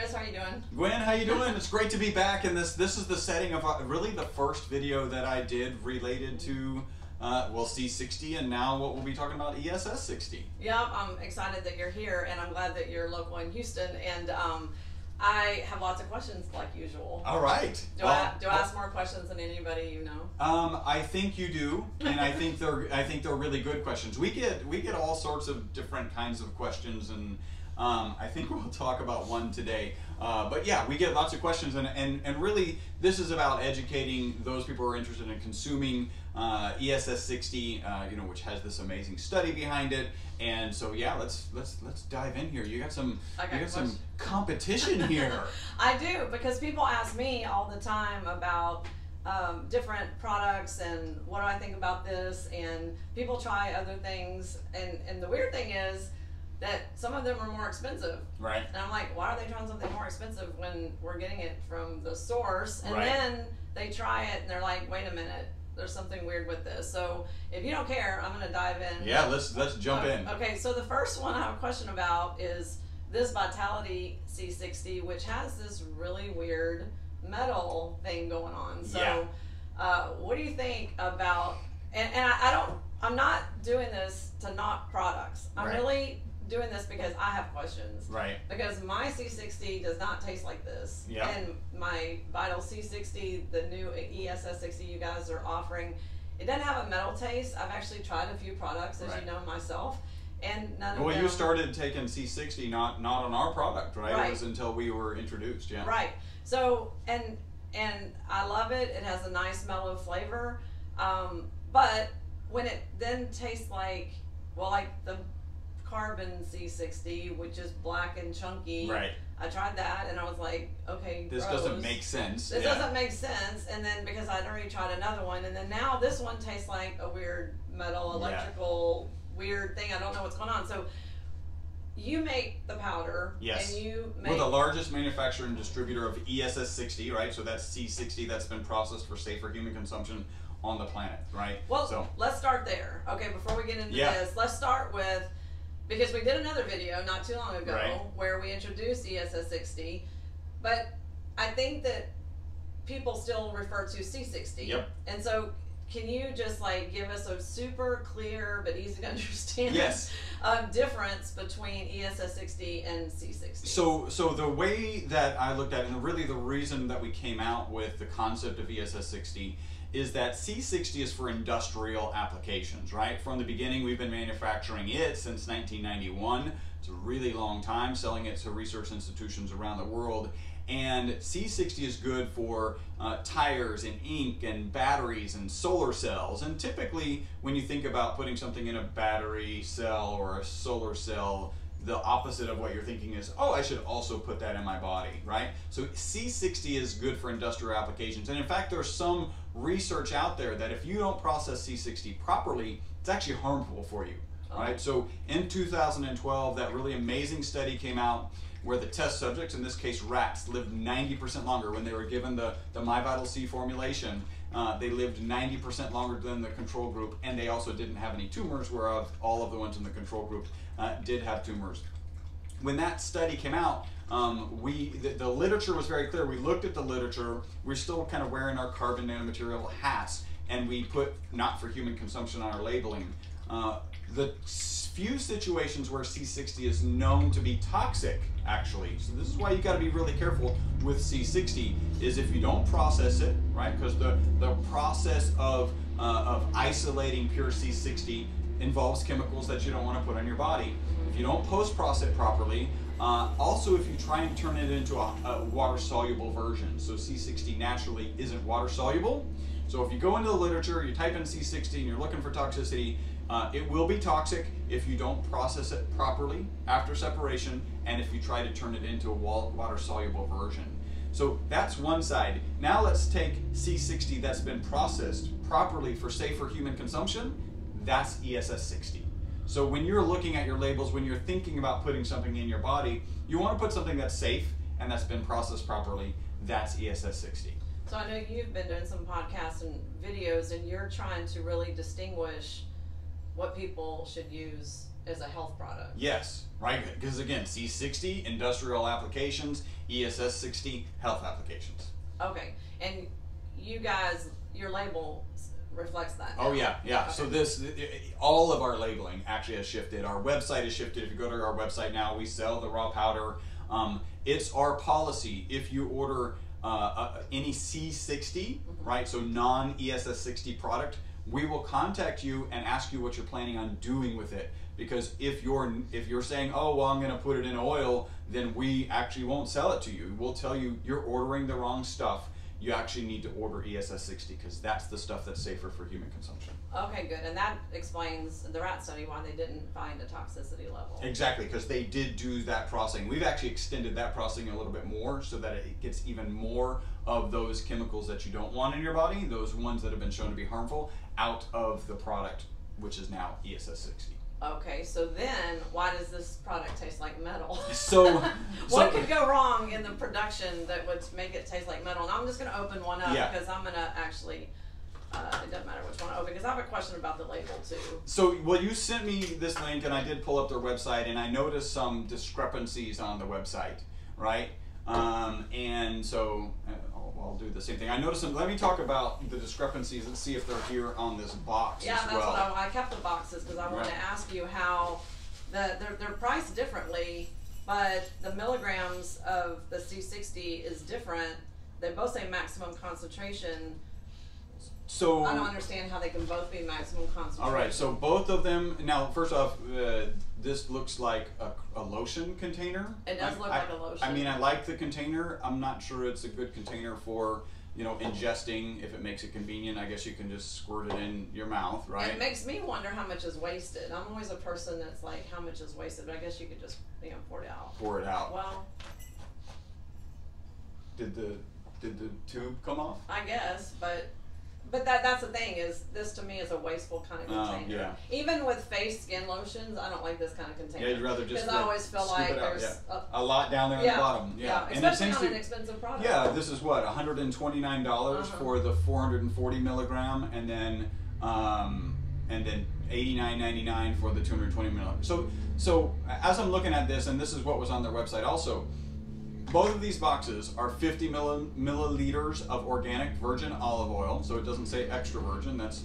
Chris, how are you doing? Gwen, how you doing? It's great to be back, and this is the setting of really the first video that I did related to well, C60, and now what we'll be talking about, ESS60. Yep, I'm excited that you're here, and I'm glad that you're local in Houston, and I have lots of questions like usual. All right. Do I ask more questions than anybody you know? I think you do, and I think they're really good questions. We get all sorts of different kinds of questions, and I think we'll talk about one today. But yeah, we get lots of questions, and really this is about educating those people who are interested in consuming ESS60, you know, which has this amazing study behind it. And so yeah, let's dive in here. You got some competition here. I do, because people ask me all the time about different products and what do I think about this, and people try other things, and the weird thing is that some of them are more expensive. Right. And I'm like, why are they trying something more expensive when we're getting it from the source? And right. Then they try it and they're like, wait a minute, there's something weird with this. So if you don't care, I'm going to dive in. Yeah, let's jump in. Okay, so the first one I have a question about is this Vitality C60, which has this really weird metal thing going on. So what do you think about, and I'm not doing this to knock products. I'm really doing this because I have questions. Right. Because my C60 does not taste like this. Yeah. And my Vital C60, the new ESS60 you guys are offering, it doesn't have a metal taste. I've actually tried a few products, as you know, myself, and none of them. Well, you started taking C60 not on our product, right? Right. It was until we were introduced, yeah. Right. So, and I love it. It has a nice mellow flavor. But when it then tastes like, well, like the carbon C60, which is black and chunky. Right. I tried that and I was like, okay, this doesn't make sense. This doesn't make sense. And then because I'd already tried another one, and then now this one tastes like a weird metal electrical weird thing. I don't know what's going on. So you make the powder. Yes. And you make. We're the largest manufacturer and distributor of ESS60, right? So that's C60 that's been processed for safer human consumption on the planet, right? Well, so let's start there. Okay, before we get into this, let's start with, because we did another video not too long ago where we introduced ESS60, but I think that people still refer to C60. Yep. And so can you just like give us a super clear but easy to understand difference between ESS60 and C60? So the way that I looked at it, and really the reason that we came out with the concept of ESS60 is that C60 is for industrial applications, right? From the beginning, we've been manufacturing it since 1991. It's a really long time, selling it to research institutions around the world. And C60 is good for tires and ink and batteries and solar cells. And typically, when you think about putting something in a battery cell or a solar cell, the opposite of what you're thinking is, oh, I should also put that in my body, right? So C60 is good for industrial applications. And in fact, there's some research out there that if you don't process C60 properly, it's actually harmful for you, right? So in 2012, that really amazing study came out where the test subjects, in this case rats, lived 90% longer when they were given the MyVital-C formulation. They lived 90% longer than the control group, and they also didn't have any tumors, whereas all of the ones in the control group did have tumors. When that study came out, the literature was very clear. We looked at the literature. We're still kind of wearing our carbon nanomaterial hats, and we put not for human consumption on our labeling. The few situations where C60 is known to be toxic, actually, so this is why you got to be really careful with C60, is if you don't process it, right? Because the process of isolating pure C60 involves chemicals that you don't want to put on your body. If you don't post-process it properly, also if you try and turn it into a water-soluble version, so C60 naturally isn't water-soluble. So if you go into the literature, you type in C60 and you're looking for toxicity, it will be toxic if you don't process it properly after separation, and if you try to turn it into a water-soluble version. So that's one side. Now let's take C60 that's been processed properly for safer human consumption. That's ESS60. So when you're looking at your labels, when you're thinking about putting something in your body, you want to put something that's safe and that's been processed properly. That's ESS60. So I know you've been doing some podcasts and videos, and you're trying to really distinguish what people should use is a health product. Yes, right, because again, C60, industrial applications, ESS60, health applications. Okay, and you guys, your label reflects that. Oh yeah. Okay. So all of our labeling actually has shifted. Our website has shifted. If you go to our website now, we sell the raw powder. It's our policy, if you order any C60, right, so non-ESS60 product, we will contact you and ask you what you're planning on doing with it. Because if you're saying, oh, well, I'm going to put it in oil, then we actually won't sell it to you. We'll tell you you're ordering the wrong stuff. You actually need to order ESS60 because that's the stuff that's safer for human consumption. Okay, good. And that explains the rat study, why they didn't find a toxicity level. Exactly, because they did do that processing. We've actually extended that processing a little bit more so that it gets even more of those chemicals that you don't want in your body, those ones that have been shown to be harmful, out of the product, which is now ESS60. Okay, so then why does this product taste like metal? What could go wrong in the production that would make it taste like metal? And I'm just going to open one up because I'm going to actually, it doesn't matter which one I open because I have a question about the label too. So, well, you sent me this link and I did pull up their website and I noticed some discrepancies on the website, right? And so I'll do the same thing. I noticed some. Let me talk about the discrepancies and see if they're here on this box as well. Yeah, that's what I kept the boxes because I wanted to ask you how they're priced differently, but the milligrams of the C60 is different. They both say maximum concentration. So I don't understand how they can both be maximum concentration. All right, so both of them. Now, first off, this looks like a lotion container. It does look like a lotion. I mean, I like the container. I'm not sure it's a good container for, ingesting. If it makes it convenient, I guess you can just squirt it in your mouth, right? It makes me wonder how much is wasted. I'm always a person that's like, how much is wasted? But I guess you could just, pour it out. Pour it out. Well, did the tube come off? I guess, but that's the thing, is this to me is a wasteful kind of container. Yeah. Even with face skin lotions, I don't like this kind of container. Yeah, you'd rather just because I always feel like there's a lot down there at the bottom. Yeah, and especially on an expensive product. Yeah, this is what, $129 for the 440 milligram, and then $89.99 for the 220 milligram. So as I'm looking at this, and this is what was on their website also. Both of these boxes are 50 milliliters of organic virgin olive oil, so it doesn't say extra virgin. That's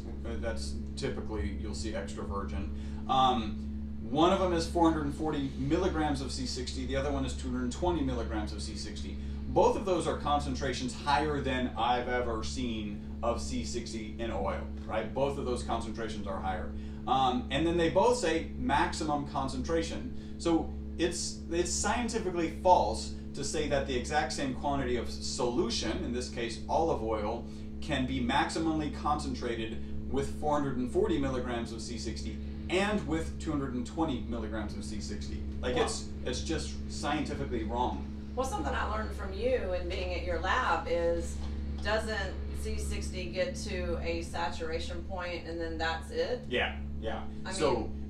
typically you'll see extra virgin. One of them is 440 milligrams of C60. The other one is 220 milligrams of C60. Both of those are concentrations higher than I've ever seen of C60 in oil. Right? Both of those concentrations are higher, and then they both say maximum concentration. So it's scientifically false to say that the exact same quantity of solution, in this case olive oil, can be maximally concentrated with 440 milligrams of C60 and with 220 milligrams of C60. Like it's just scientifically wrong. Well, something I learned from you and being at your lab is, doesn't C60 get to a saturation point and then that's it? Yeah.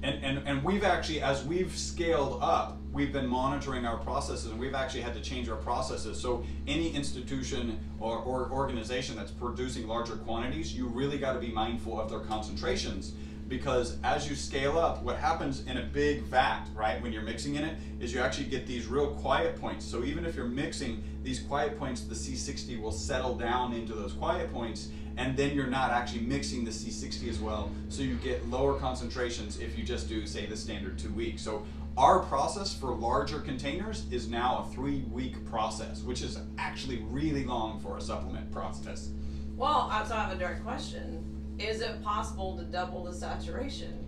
And we've actually, as we've scaled up, we've been monitoring our processes, and we've actually had to change our processes. So any institution or organization that's producing larger quantities, you really got to be mindful of their concentrations, because as you scale up, what happens in a big vat, right, when you're mixing in it, is you actually get these real quiet points. So even if you're mixing these quiet points, the C60 will settle down into those quiet points, and then you're not actually mixing the C60 as well, so you get lower concentrations if you just do, say, the standard 2 weeks. So our process for larger containers is now a 3-week process, which is actually really long for a supplement process. Well, so I have a direct question. Is it possible to double the saturation?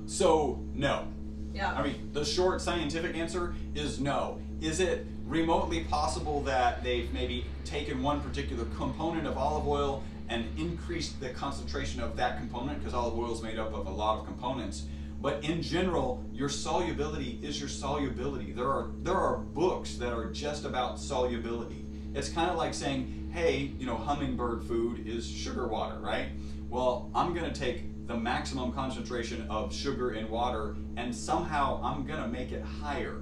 So no. Yeah. I mean, the short scientific answer is no. Is it remotely possible that they've maybe taken one particular component of olive oil and increased the concentration of that component, because olive oil is made up of a lot of components? But in general, your solubility is your solubility. There are books that are just about solubility. It's kind of like saying, hey, hummingbird food is sugar water, right? Well, I'm going to take the maximum concentration of sugar in water and somehow I'm going to make it higher.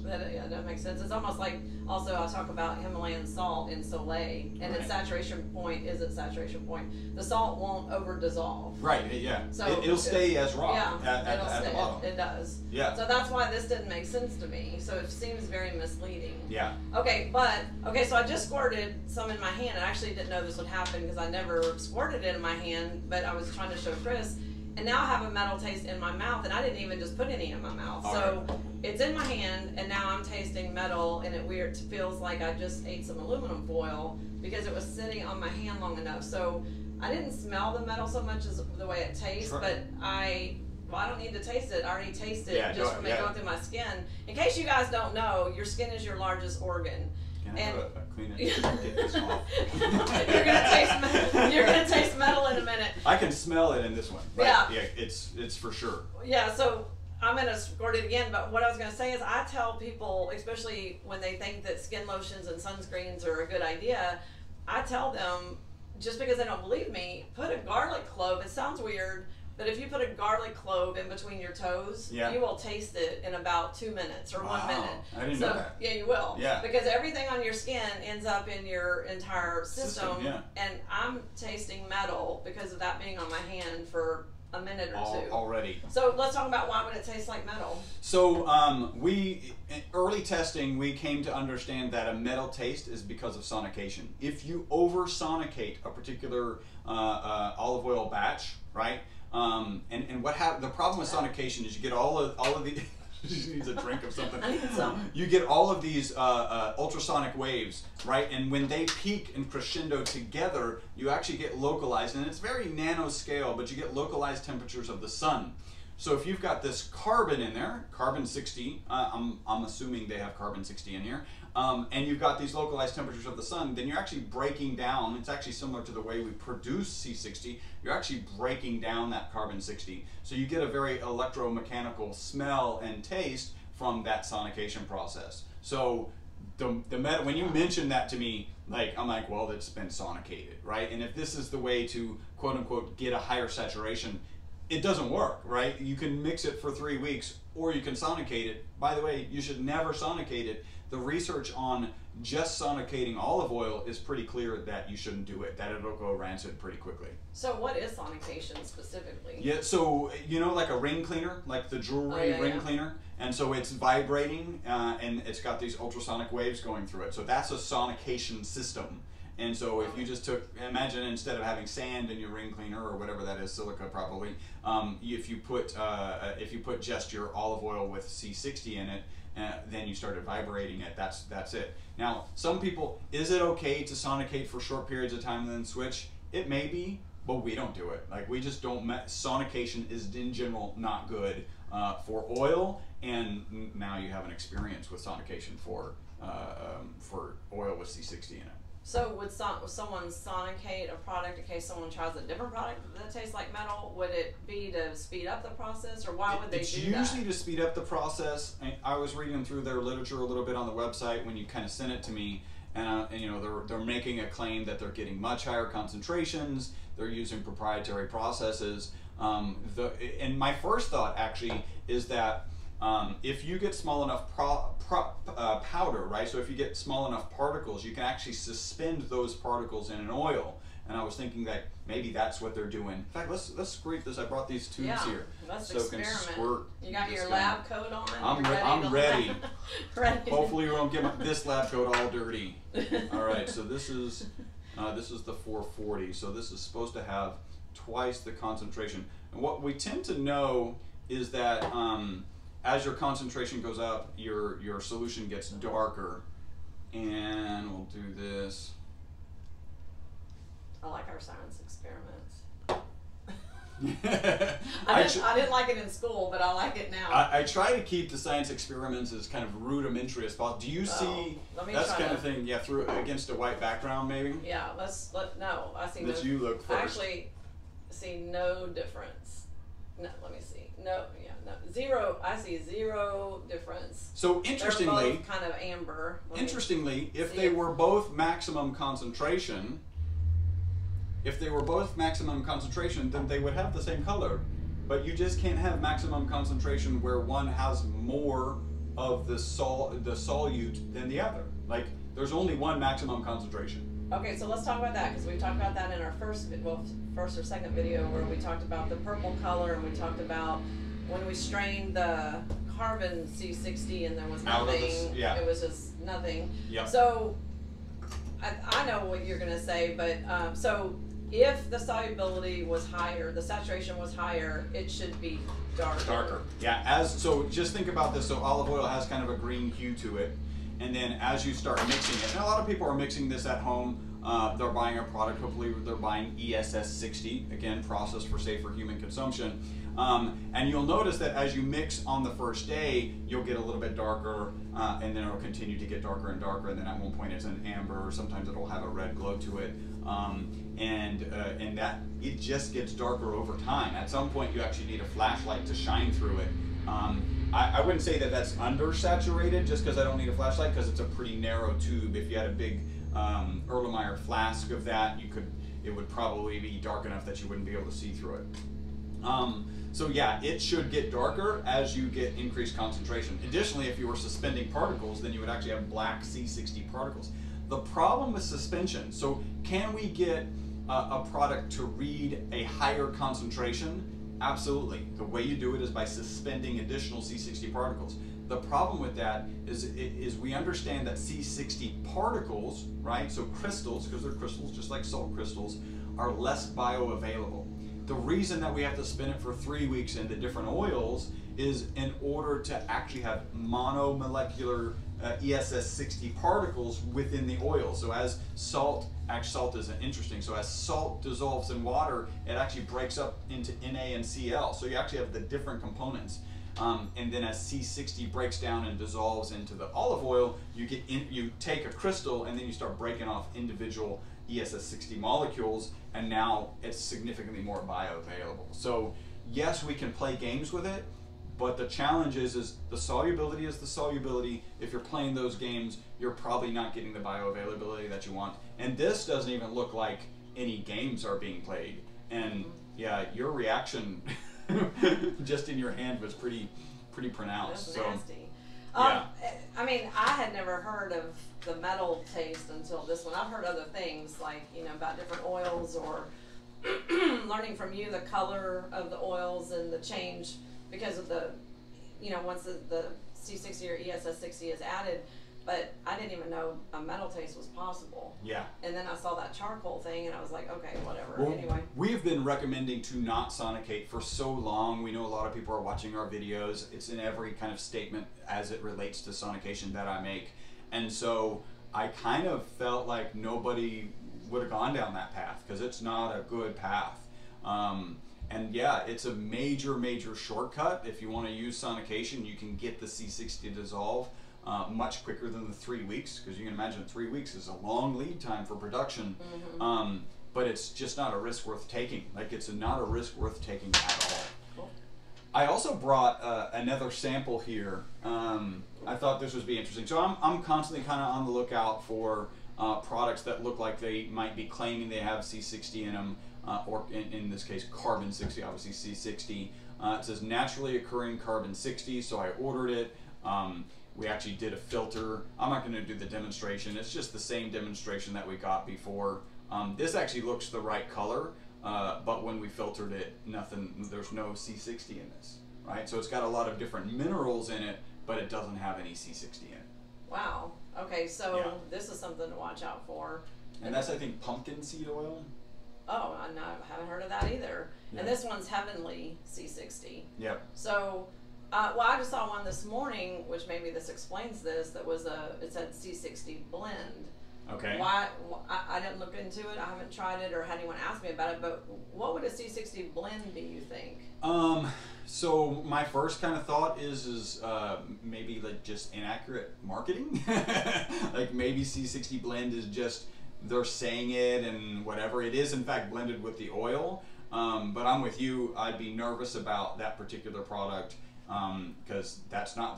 That makes sense. It's almost like, also I talk about Himalayan salt in Soleil, and its saturation point is its saturation point. The salt won't over dissolve. Right, yeah. So it'll stay as rock yeah, at the bottom. It does. Yeah. So that's why this didn't make sense to me. So it seems very misleading. Yeah. Okay, so I just squirted some in my hand. I actually didn't know this would happen because I never squirted it in my hand, but I was trying to show Chris. And now I have a metal taste in my mouth, and I didn't even just put any in my mouth. So it's in my hand, and now I'm tasting metal, and it feels like I just ate some aluminum foil because it was sitting on my hand long enough. So I didn't smell the metal so much as the way it tastes, but I don't need to taste it. I already tasted it just from it going through my skin. In case you guys don't know, your skin is your largest organ. Can I have a clean it? Get this off. You're gonna taste metal in a minute. I can smell it in this one. Right? Yeah. Yeah, it's for sure. Yeah, so I'm gonna squirt it again, but what I was gonna say is I tell people, especially when they think that skin lotions and sunscreens are a good idea, I tell them, just because they don't believe me, put a garlic clove. It sounds weird, but if you put a garlic clove in between your toes, you will taste it in about 2 minutes or 1 minute. I didn't know that. Yeah, you will. Yeah. Because everything on your skin ends up in your entire system. And I'm tasting metal because of that being on my hand for a minute or two. Already. So let's talk about why would it taste like metal. So in early testing, we came to understand that a metal taste is because of sonication. If you over sonicate a particular olive oil batch, right? And what the problem with sonication is you get all of the she needs a drink of something. I need some. You get all of these ultrasonic waves, right? And when they peak and crescendo together, you actually get localized, and it's very nanoscale, but you get localized temperatures of the sun. So if you've got this carbon in there, carbon 60, I'm assuming they have carbon 60 in here, and you've got these localized temperatures of the sun, then you're actually breaking down, it's actually similar to the way we produce C60, you're actually breaking down that carbon 60. So you get a very electromechanical smell and taste from that sonication process. So when you mention that to me, I'm like, well, it's been sonicated, right? And if this is the way to, quote unquote, get a higher saturation, it doesn't work, right? You can mix it for 3 weeks, or you can sonicate it. By the way, you should never sonicate it. The research on just sonicating olive oil is pretty clear that you shouldn't do it, that it'll go rancid pretty quickly. So what is sonication specifically? Yeah, so like a ring cleaner, like the jewelry ring cleaner, and so it's vibrating and it's got these ultrasonic waves going through it. So that's a sonication system. And so if you just imagine instead of having sand in your ring cleaner or whatever that is, silica probably, if you put just your olive oil with C60 in it, then you started vibrating it. That's it. Now, some people, is it okay to sonicate for short periods of time and then switch? It may be, but we don't do it. We just don't. Sonication is in general not good for oil, and now you have an experience with sonication for oil with C60 in it. So would someone sonicate a product in case someone tries a different product that tastes like metal? Would it be to speed up the process, or why would they do that? It's usually to speed up the process. I was reading through their literature a little bit on the website when you kind of sent it to me, and they're making a claim that they're getting much higher concentrations. They're using proprietary processes. And my first thought actually is that if you get small enough powder, right? So if you get small enough particles, you can actually suspend those particles in an oil. And I was thinking that maybe that's what they're doing. In fact, let's squeeze this. I brought these tubes here, let's so experiment. Can squirt. You got your lab coat on. I'm ready. Ready. Hopefully, we won't get this lab coat all dirty. All right. So this is the 440. So this is supposed to have twice the concentration. And what we tend to know is that as your concentration goes up, your solution gets darker. And we'll do this. I like our science experiments. I didn't like it in school, but I like it now. I try to keep the science experiments as kind of rudimentary as possible. Do you see that kind of thing? Yeah, through against a white background, maybe. Yeah, no. I see. Let you look first. I actually see no difference. No, let me see. No, zero. I see zero difference. So interestingly, they're both kind of amber. Interestingly, if they were both maximum concentration. If they were both maximum concentration, then they would have the same color. But you just can't have maximum concentration where one has more of the solute than the other. Like, there's only one maximum concentration. Okay, so let's talk about that, because we talked about that in our first or second video, where we talked about the purple color, and we talked about when we strained the carbon C60 and there was nothing. It was just nothing. Yep. So I know what you're going to say, but so if the solubility was higher, the saturation was higher, it should be darker. Darker. Yeah. So just think about this. So olive oil has kind of a green hue to it. And then as you start mixing it, and a lot of people are mixing this at home, they're buying a product, hopefully they're buying ESS60, again, processed for safer human consumption. And you'll notice that as you mix on the first day, you'll get a little bit darker, and then it'll continue to get darker and darker, and then at one point it's an amber, or sometimes it'll have a red glow to it. And that, it just gets darker over time. At some point you actually need a flashlight to shine through it. I wouldn't say that that's undersaturated just because I don't need a flashlight, because it's a pretty narrow tube. If you had a big Erlenmeyer flask of that, it would probably be dark enough that you wouldn't be able to see through it. So yeah, it should get darker as you get increased concentration. Additionally, if you were suspending particles, then you would actually have black C60 particles. The problem with suspension, so can we get a product to read a higher concentration? Absolutely. The way you do it is by suspending additional C60 particles. The problem with that is we understand that C60 particles, right, so crystals, because they're crystals just like salt crystals, are less bioavailable. The reason that we have to spin it for 3 weeks in the different oils is in order to actually have monomolecular ESS60 particles within the oil. So as salt is interesting, so as salt dissolves in water, it actually breaks up into Na and Cl. So you actually have the different components. And then as C60 breaks down and dissolves into the olive oil, you take a crystal and then you start breaking off individual ESS60 molecules, and now it's significantly more bioavailable. So yes, we can play games with it, but the challenge is the solubility is the solubility. If you're playing those games, you're probably not getting the bioavailability that you want. And this doesn't even look like any games are being played. And yeah, your reaction just in your hand was pretty pronounced. That's nasty. Yeah. I mean, I had never heard of the metal taste until this one. I've heard other things like, about different oils, or learning from you the color of the oils and the change because of the, once the C60 or ESS60 is added. But I didn't even know a metal taste was possible. Yeah. And then I saw that charcoal thing and I was like, okay, whatever. Well, anyway. We've been recommending to not sonicate for so long. We know a lot of people are watching our videos. It's in every kind of statement as it relates to sonication that I make. And so I kind of felt like nobody would have gone down that path, because it's not a good path. And yeah, it's a major shortcut. If you want to use sonication, you can get the C60 to dissolve much quicker than the 3 weeks, because you can imagine 3 weeks is a long lead time for production. Mm-hmm. But it's just not a risk worth taking. Like, it's not a risk worth taking at all. Cool. I also brought another sample here. I thought this would be interesting. So I'm constantly kind of on the lookout for products that look like they might be claiming they have C60 in them, or in this case carbon 60, obviously C60. It says naturally occurring carbon 60, so I ordered it. We actually did a filter. I'm not going to do the demonstration. It's just the same demonstration that we got before. This actually looks the right color, but when we filtered it, there's no C60 in this, right? So it's got a lot of different minerals in it, but it doesn't have any C60 in it. Wow. Okay, so this is something to watch out for. And that's, I think, pumpkin seed oil. Oh, I haven't heard of that either. Yeah. And this one's Heavenly C60. Yep. So, well, I just saw one this morning, which maybe this explains this. That was it said C60 blend. Okay. Why? I didn't look into it. I haven't tried it or had anyone ask me about it. But what would a C60 blend be, you think? So my first kind of thought is maybe like just inaccurate marketing. Like maybe C60 blend is just they're saying it and whatever. It is in fact blended with the oil. But I'm with you. I'd be nervous about that particular product. Because that's not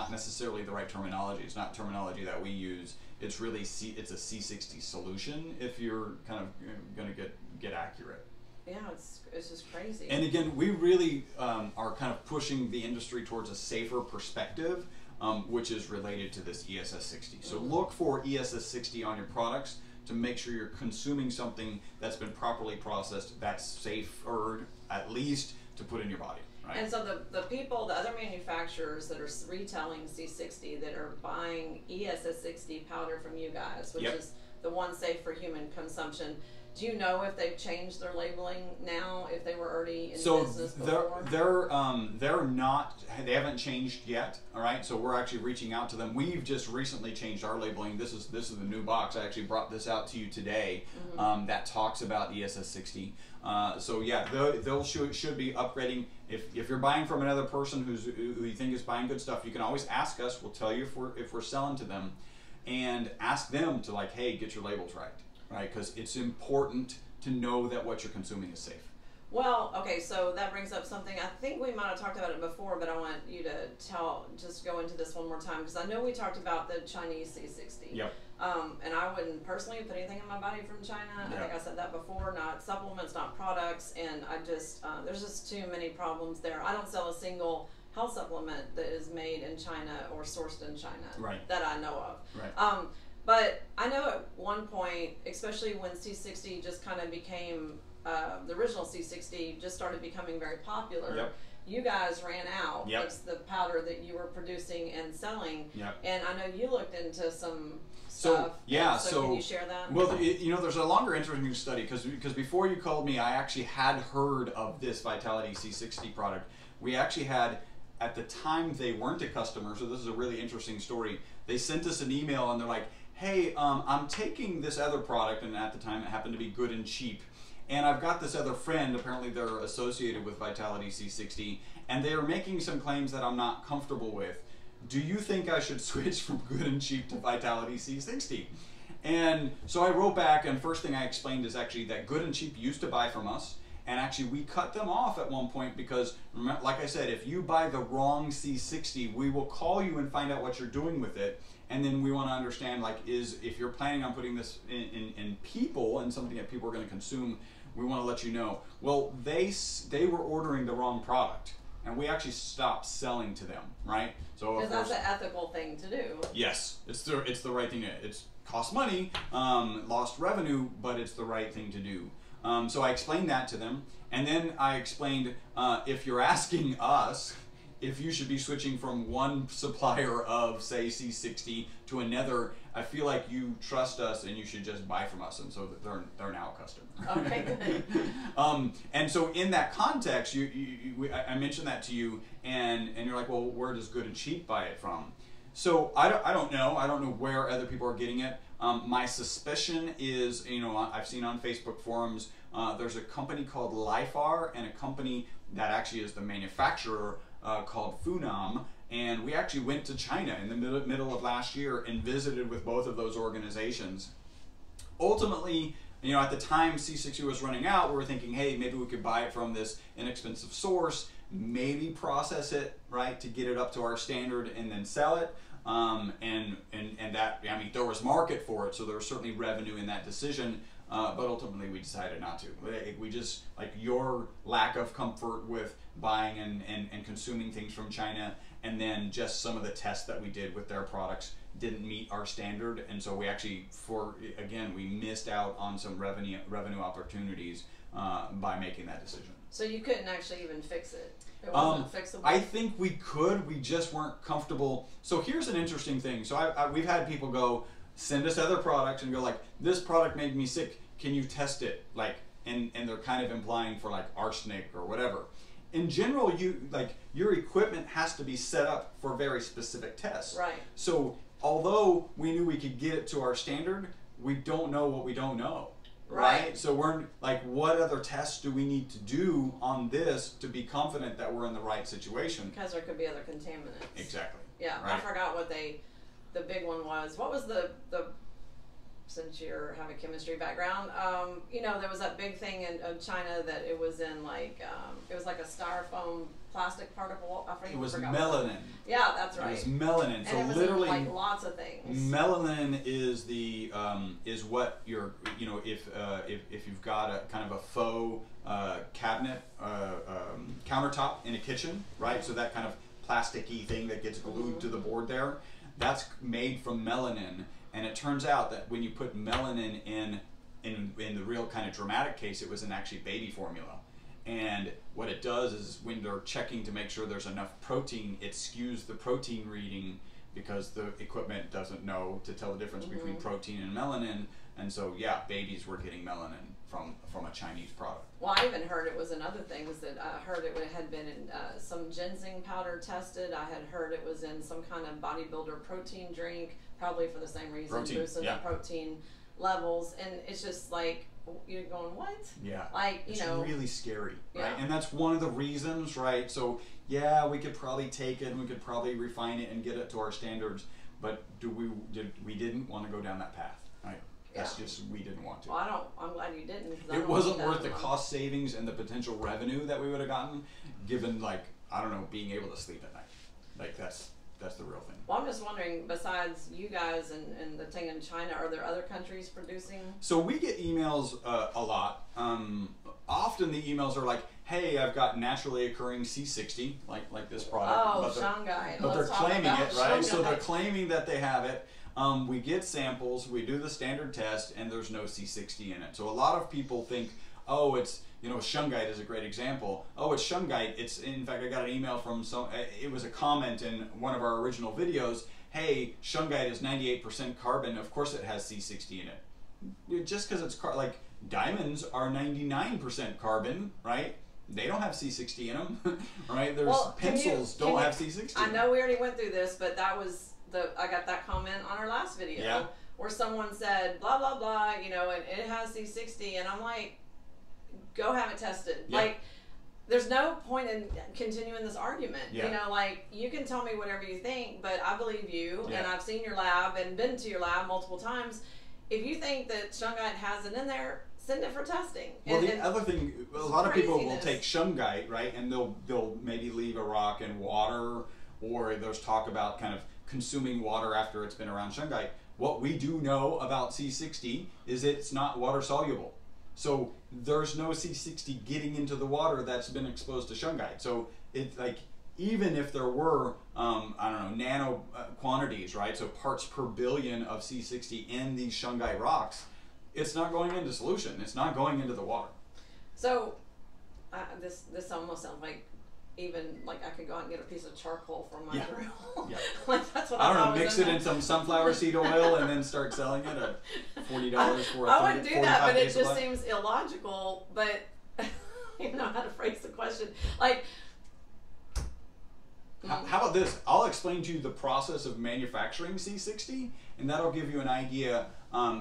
necessarily the right terminology. It's not terminology that we use. It's really it's a C60 solution if you're kind of going to get accurate. Yeah, it's just crazy. And again, we really are kind of pushing the industry towards a safer perspective. which is related to this ESS60. So look for ESS60 on your products to make sure you're consuming something that's been properly processed, that's safer, at least, to put in your body. Right. And so the people, the other manufacturers that are retailing C60 that are buying ESS60 powder from you guys, which is the one safe for human consumption, do you know if they've changed their labeling now, if they were already in business before? They're not, they haven't changed yet, all right? So we're actually reaching out to them. We've just recently changed our labeling. This is the new box. I actually brought this out to you today that talks about ESS60. So yeah, they'll should be upgrading. If you're buying from another person who you think is buying good stuff, you can always ask us. We'll tell you if we're selling to them, and ask them to, like, hey, get your labels right. Right, because it's important to know that what you're consuming is safe. Well, okay, so that brings up something. I think we might have talked about it before, but I want you to just go into this one more time, because I know we talked about the Chinese C60. Yep. And I wouldn't personally put anything in my body from China. Yep. I think I said that before. Not supplements, not products, and I just there's just too many problems there. I don't sell a single health supplement that is made in China or sourced in China that I know of. Right. But I know at one point, especially when C60 just kind of became, the original C60 just started becoming very popular, you guys ran out of the powder that you were producing and selling. And I know you looked into some stuff. So can you share that? Well, you know, there's a longer interesting study, because before you called me, I actually had heard of this Vitality C60 product. We actually had, at the time, they weren't a customer, so this is a really interesting story. They sent us an email and they're like, hey, I'm taking this other product, and at the time it happened to be good and cheap, and I've got this other friend, apparently they're associated with Vitality C60, and they are making some claims that I'm not comfortable with. Do you think I should switch from good and cheap to Vitality C60? And so I wrote back, and first thing I explained is actually that good and cheap used to buy from us, and actually we cut them off at one point because, like I said, if you buy the wrong C60, we will call you and find out what you're doing with it. And then we want to understand, like, if you're planning on putting this in people and something that people are going to consume, we want to let you know. Well, they were ordering the wrong product, and we actually stopped selling to them, right? So because that's an ethical thing to do. Yes, it's the right thing to do. It's cost money, lost revenue, but it's the right thing to do. So I explained that to them, and then I explained, if you're asking us if you should be switching from one supplier of, say, C60 to another, I feel like you trust us and you should just buy from us, and so they're now a customer. Okay, good. And so in that context, I mentioned that to you, and you're like, well, where does good and cheap buy it from? So I don't know. I don't know where other people are getting it. My suspicion is, you know, I've seen on Facebook forums, there's a company called Lifar and a company that actually is the manufacturer called Funam, and we actually went to China in the middle of last year and visited with both of those organizations. Ultimately, you know, at the time C60 was running out, we were thinking, hey, maybe we could buy it from this inexpensive source, maybe process it, right, to get it up to our standard and then sell it. And that, I mean, there was market for it, so there was certainly revenue in that decision, but ultimately we decided not to. We just, like, your lack of comfort with buying and consuming things from China, and then just some of the tests that we did with their products didn't meet our standard, and so we actually, we missed out on some revenue opportunities by making that decision. So you couldn't actually even fix it? It wasn't fixable? I think we could, we just weren't comfortable. So here's an interesting thing. So we've had people go, send us other products and go like, this product made me sick, can you test it? Like, and they're kind of implying for like arsenic or whatever. In general, your equipment has to be set up for very specific tests. Right. So although we knew we could get it to our standard, we don't know what we don't know. Right? So we're like, what other tests do we need to do on this to be confident that we're in the right situation? Because there could be other contaminants. Exactly. Yeah, right. I forgot what the big one was. What was the since you have a chemistry background, you know, there was that big thing in China that it was in like, it was like a styrofoam plastic particle. I forget. It was melanin. Yeah, that's right. It was melanin. And so it was literally, in, like, lots of things. Melanin is the is what you're, you know, if you've got a kind of a faux cabinet countertop in a kitchen, right? So that kind of plasticky thing that gets glued to the board there. That's made from melanin, and it turns out that when you put melanin in the real kind of dramatic case, it was in actually baby formula. And what it does is when they're checking to make sure there's enough protein, it skews the protein reading because the equipment doesn't know to tell the difference between protein and melanin. And so, yeah, babies were getting melanin from a Chinese product. Well, I even heard it was another thing, was that I heard it had been in some ginseng powder tested. I had heard it was in some kind of bodybuilder protein drink, probably for the same reason, boosting the protein levels. And it's just like, you're going, what? Yeah. Like, it's really scary, right? And that's one of the reasons, right? So, yeah, we could probably take it and we could probably refine it and get it to our standards, but we didn't want to go down that path, right? That's just, we didn't want to. Well, I'm glad you didn't. It wasn't worth the cost savings and the potential revenue that we would have gotten, given, like, I don't know, being able to sleep at night. Like, that's the real thing. Well, I'm just wondering, besides you guys and the thing in China, are there other countries producing? So we get emails a lot. Often the emails are like, hey, I've got naturally occurring C60, like this product. Oh, Shanghai. But they're claiming it, right? Shanghai. So they're claiming that they have it. We get samples, we do the standard test, and there's no C60 in it. So a lot of people think, oh, it's, shungite is a great example. Oh, it's shungite. It's, in fact, I got an email from it was a comment in one of our original videos. Hey, shungite is 98% carbon. Of course it has C60 in it. Just because it's, like, diamonds are 99% carbon, right? They don't have C60 in them, right? There's pencils don't have C60. I know we already went through this, but that was I got that comment on our last video where someone said blah blah blah, and it has C60, and I'm like, go have it tested. Like, there's no point in continuing this argument. Like, you can tell me whatever you think, but I believe you, and I've seen your lab and been to your lab multiple times. If you think that shungite has it in there, send it for testing. Well, the other thing, a lot of people will take shungite, right, and they'll maybe leave a rock in water, or there's talk about kind of consuming water after it's been around shungite. What we do know about C60 is it's not water soluble. So there's no C60 getting into the water that's been exposed to shungite. So it's like, even if there were, I don't know, nano quantities, right? So parts per billion of C60 in these shungite rocks, it's not going into solution. It's not going into the water. So this almost sounds like, even like I could go out and get a piece of charcoal from my grill. Like, that's what I don't know, mix it in some sunflower seed oil and then start selling it at $40 for a I wouldn't do that, but it just supply. seems illogical. But you know how to phrase the question. Like, how about this? I'll explain to you the process of manufacturing C60, and that'll give you an idea.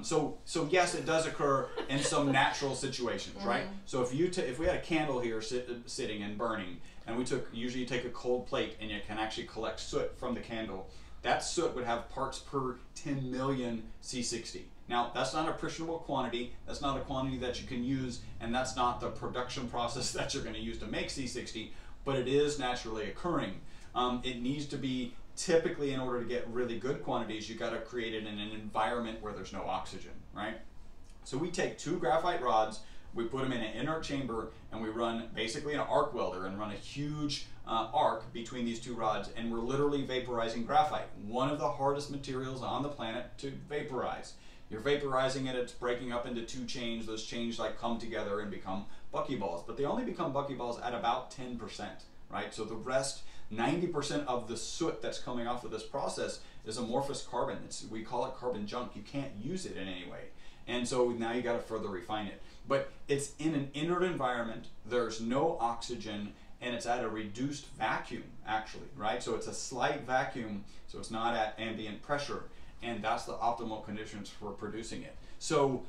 So yes, it does occur in some natural situations, right? So if we had a candle here sitting and burning, and usually you take a cold plate and you can actually collect soot from the candle, that soot would have parts per 10 million C60. Now, that's not an appreciable quantity, that's not a quantity that you can use, and that's not the production process that you're going to use to make C60, but it is naturally occurring. It needs to be, typically, in order to get really good quantities, you got to create it in an environment where there's no oxygen, right? So we take 2 graphite rods, we put them in an inert chamber, and we run basically an arc welder and run a huge arc between these 2 rods, and we're literally vaporizing graphite, one of the hardest materials on the planet to vaporize. You're vaporizing it, it's breaking up into 2 chains, those chains like come together and become buckyballs, but they only become buckyballs at about 10%, right? So the rest, 90% of the soot that's coming off of this process is amorphous carbon. We call it carbon junk. You can't use it in any way. And so now you got to further refine it. But it's in an inert environment, there's no oxygen, and it's at a reduced vacuum, actually, right? So it's a slight vacuum, so it's not at ambient pressure, and that's the optimal conditions for producing it. So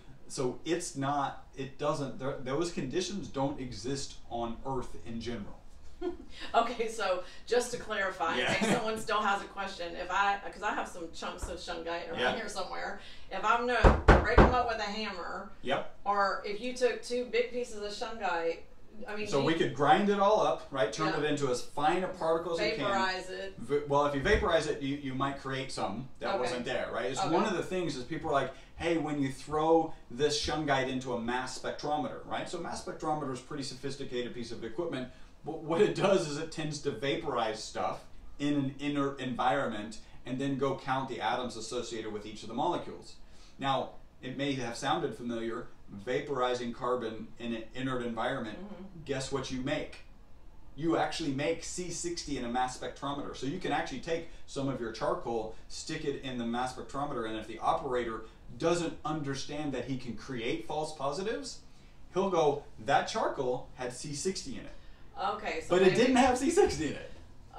it's not, those conditions don't exist on Earth in general. Okay, so just to clarify, in case someone still has a question, because I have some chunks of shungite around here somewhere, if I'm gonna break them up with a hammer, or if you took 2 big pieces of shungite, I mean, so we could grind it all up, right? Turn it into as fine a particle as you can. Vaporize it. Well, if you vaporize it, you might create some that wasn't there, right? It's one of the things is people are like, hey, when you throw this shungite into a mass spectrometer, right? So mass spectrometer is a pretty sophisticated piece of equipment. But what it does is it tends to vaporize stuff in an inert environment and then go count the atoms associated with each of the molecules. Now, it may have sounded familiar, vaporizing carbon in an inert environment. Guess what you make? You actually make C60 in a mass spectrometer. So you can actually take some of your charcoal, stick it in the mass spectrometer, and if the operator doesn't understand that he can create false positives, he'll go, that charcoal had C60 in it. Okay, so but it didn't have C60 in it.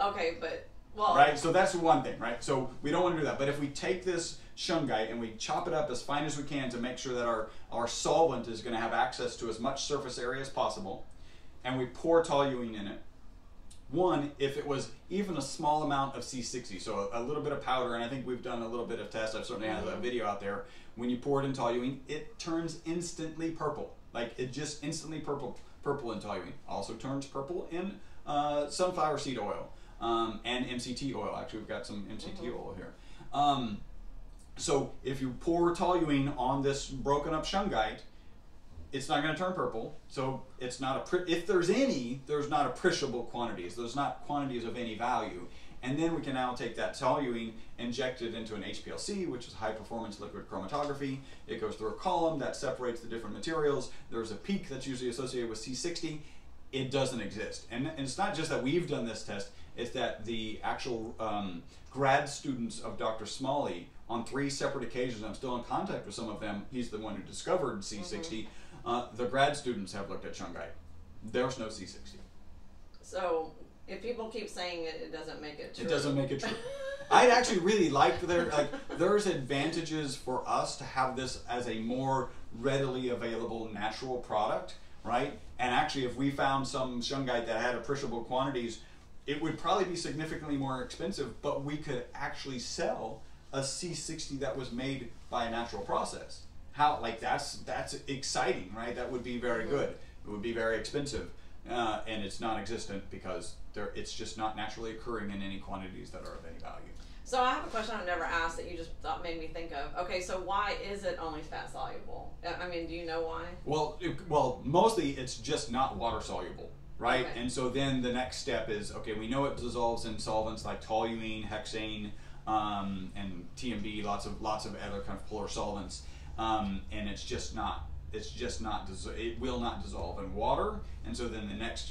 Okay, but, well... Right, so that's one thing, right? So we don't want to do that. But if we take this shungite and we chop it up as fine as we can to make sure that our solvent is going to have access to as much surface area as possible, and we pour toluene in it, one, if it was even a small amount of C60, so a little bit of powder, and I think we've done a little bit of tests, I've certainly had a video out there, when you pour it in toluene, it turns instantly purple. Like, it just instantly purple in toluene. Also turns purple in sunflower seed oil and MCT oil. Actually, we've got some MCT oil here. So if you pour toluene on this broken up shungite, it's not going to turn purple. So it's not if there's any, there's not appreciable quantities. There's not quantities of any value. And then we can now take that toluene, inject it into an HPLC, which is high performance liquid chromatography. It goes through a column that separates the different materials. There's a peak that's usually associated with C60. It doesn't exist. And it's not just that we've done this test, it's that the actual grad students of Dr. Smalley, on 3 separate occasions, I'm still in contact with some of them, he's the one who discovered C60, the grad students have looked at shungite. There's no C60. So, if people keep saying it, it doesn't make it true. It doesn't make it true. I'd actually really like there's advantages for us to have this as a more readily available natural product, right? And actually, if we found some shungite that had appreciable quantities, it would probably be significantly more expensive, but we could actually sell a C60 that was made by a natural process. How, like, that's exciting, right? That would be very good. It would be very expensive. And it's non-existent because it's just not naturally occurring in any quantities that are of any value. So I have a question I've never asked that you just made me think of. Okay, so why is it only fat soluble? I mean, do you know why? Well, mostly it's just not water soluble, right? Okay. And so then the next step is, okay, we know it dissolves in solvents like toluene, hexane, and TMB, lots of other kind of polar solvents, and it will not dissolve in water. And so then the next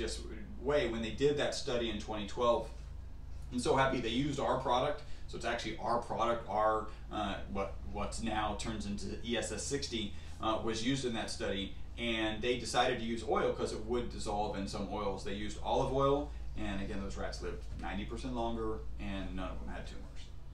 way, when they did that study in 2012, I'm so happy they used our product. So it's actually our product, what's now turns into ESS60 was used in that study, and they decided to use oil because it would dissolve in some oils. They used olive oil, and again, those rats lived 90% longer, and none of them had tumors.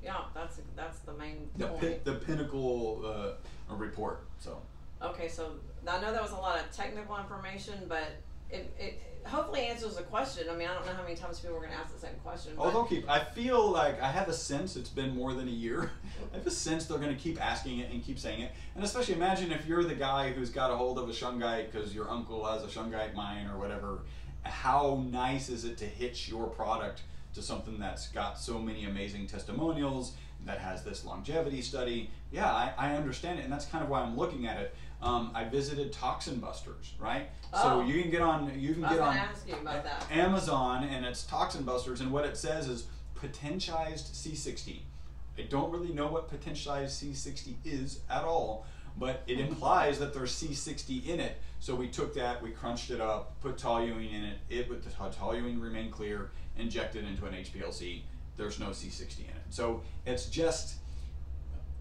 Yeah, that's the main point. The pinnacle report. So. Okay, so I know that was a lot of technical information, but it hopefully answers the question. I mean, I don't know how many times people are going to ask the same question. Oh, they'll keep. I feel like I have a sense it's been more than a year. I have a sense they're going to keep asking it and keep saying it. And especially imagine if you're the guy who's got a hold of a shungite because your uncle has a shungite mine or whatever. How nice is it to hitch your product to something that's got so many amazing testimonials, that has this longevity study? Yeah, I understand it, and that's kind of why I'm looking at it. I visited Toxin Busters, right? Oh. So you can get on ask you about that. Amazon, and it's Toxin Busters, and what it says is potentialized C60. I don't really know what potentialized C60 is at all, but it implies that there's C60 in it. So we took that, we crunched it up, put toluene in it. The toluene remained clear, injected into an HPLC. There's no C60 in it. So it's just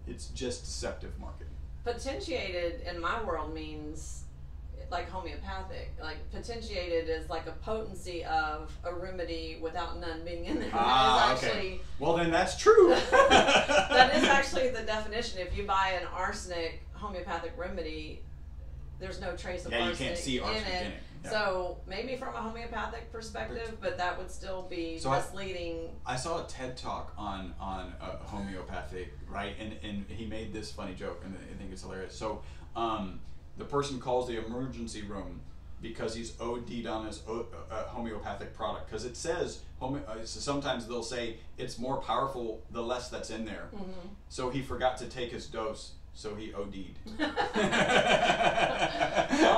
deceptive marketing. Potentiated in my world means like homeopathic. Like potentiated is like a potency of a remedy without none being in there. Okay. Well, then that's true. That is actually the definition. If you buy an arsenic homeopathic remedy, there's no trace of arsenic, you can't see arsenic in it. Yeah. So maybe from a homeopathic perspective, but that would still be misleading. I saw a TED talk on homeopathic, right? And he made this funny joke, and I think it's hilarious. So the person calls the emergency room because he's OD'd on his homeopathic product, because it says sometimes they'll say it's more powerful the less that's in there. Mm-hmm. So he forgot to take his dose. So he OD'd. All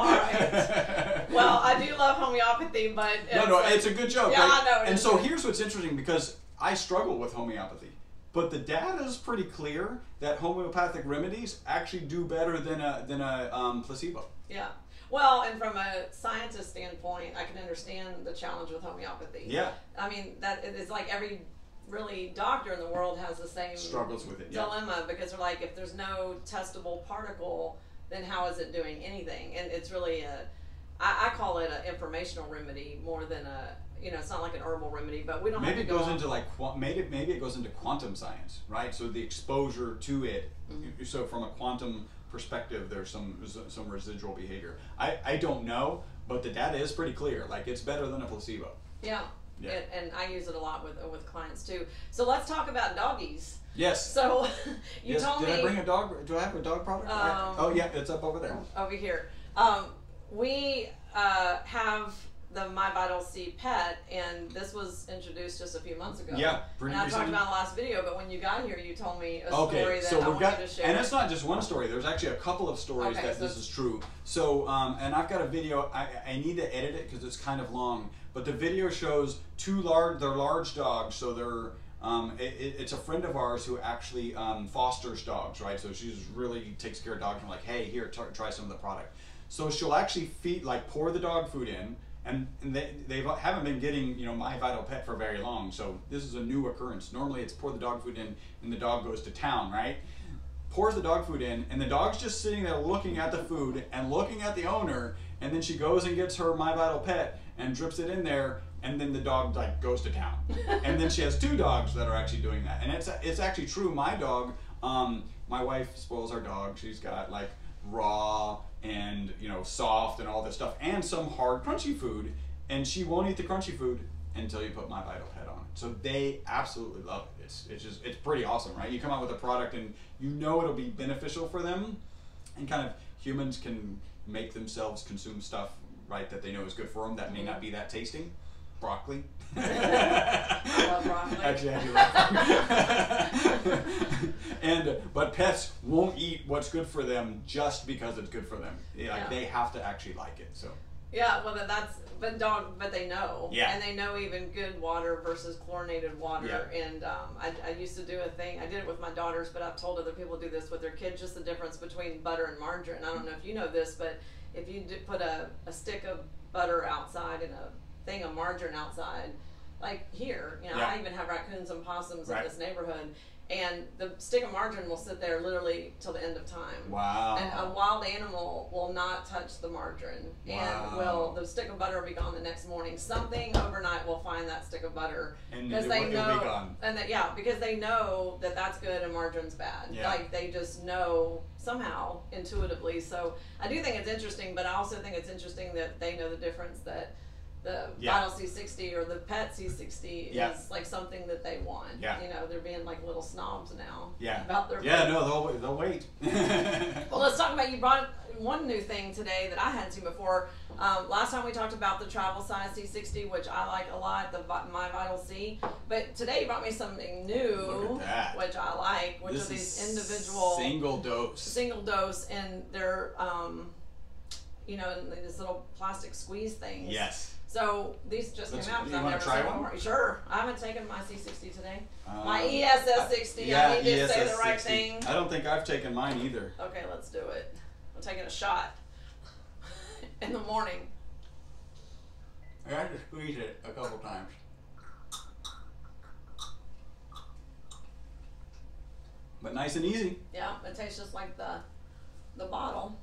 right. Well, I do love homeopathy, but no, it's a good joke. Yeah, right? I know. And so here's what's interesting, because I struggle with homeopathy. But the data is pretty clear that homeopathic remedies actually do better than a placebo. Yeah. Well, and from a scientist standpoint, I can understand the challenge with homeopathy. Yeah. I mean, that it's like every really doctor in the world has the same struggles with it. Dilemma, because they're like, if there's no testable particle, then how is it doing anything? And it's really I call it an informational remedy more than a, it's not like an herbal remedy, but we don't maybe have to it goes into like maybe it goes into quantum science, right? So the exposure to it. Mm-hmm. So from a quantum perspective, there's some residual behavior. I don't know, but the data is pretty clear. Like, it's better than a placebo. Yeah. Yeah. And I use it a lot with clients too. So let's talk about doggies. Yes. So you told me. Did I bring a dog? Do I have a dog product? Oh yeah, it's up over there. Over here. We have the MyVitalC Pet, and this was introduced just a few months ago. Yeah, pretty And I recently. talked about in the last video, but when you got here, you told me a story that I wanted to share. And it's not just one story. There's actually a couple of stories that this is true. So, and I've got a video. I need to edit it because it's kind of long. But the video shows they're large dogs. So they're it's a friend of ours who actually fosters dogs, right? So she's really takes care of dogs. And I'm like, hey, here, try some of the product. So she'll actually pour the dog food in. And they haven't been getting, My Vital Pet for very long, so this is a new occurrence. Normally it's pour the dog food in and the dog goes to town, right? Pours the dog food in, and the dog's just sitting there looking at the food and looking at the owner, and then she goes and gets her My Vital Pet and drips it in there, and then the dog goes to town. And then she has 2 dogs that are actually doing that. And it's actually true. My dog, my wife spoils our dog. She's got raw and soft and all this stuff, and some hard crunchy food, and she won't eat the crunchy food until you put My Vital Pet on it. So they absolutely love it. It's pretty awesome, right? You come out with a product and it'll be beneficial for them, and kind of humans can make themselves consume stuff, right, that they know is good for them that may not be that tasting. Broccoli. I love broccoli. Actually, I do love broccoli. But pets won't eat what's good for them just because it's good for them. They have to actually like it. So. Yeah, well, but they know. Yeah. And they know even good water versus chlorinated water. Yeah. And I used to do a thing. I did it with my daughters, but I've told other people to do this with their kids. Just the difference between butter and margarine. I don't know if you know this, but if you put a stick of butter outside and a thing of margarine outside, like here, I even have raccoons and possums in this neighborhood, and the stick of margarine will sit there literally till the end of time. Wow. And a wild animal will not touch the margarine. Wow. And the stick of butter will be gone the next morning. Something overnight will find that stick of butter, and because it'll be gone. And because they know that that's good and margarine's bad. Yeah. They just know somehow intuitively. So I do think it's interesting, but I also think it's interesting that they know the difference, that the Vital C60 or the Pet C60 is something that they want. Yeah. They're being little snobs now. Yeah. About their they'll wait. Well, let's talk about, you brought one new thing today that I hadn't seen before. Last time we talked about the travel size C60, which I like a lot, the MyVitalC. But today you brought me something new, Look at that. which I like, which This are these is individual single dose, and they're in these little plastic squeeze things. Yes. So these just came out. You want to try one? Sure. I haven't taken my C60 today. My ESS60. I need to say the right thing. I don't think I've taken mine either. Okay, let's do it. I'm taking a shot in the morning. I had to squeeze it a couple times. But nice and easy. Yeah, it tastes just like the bottle.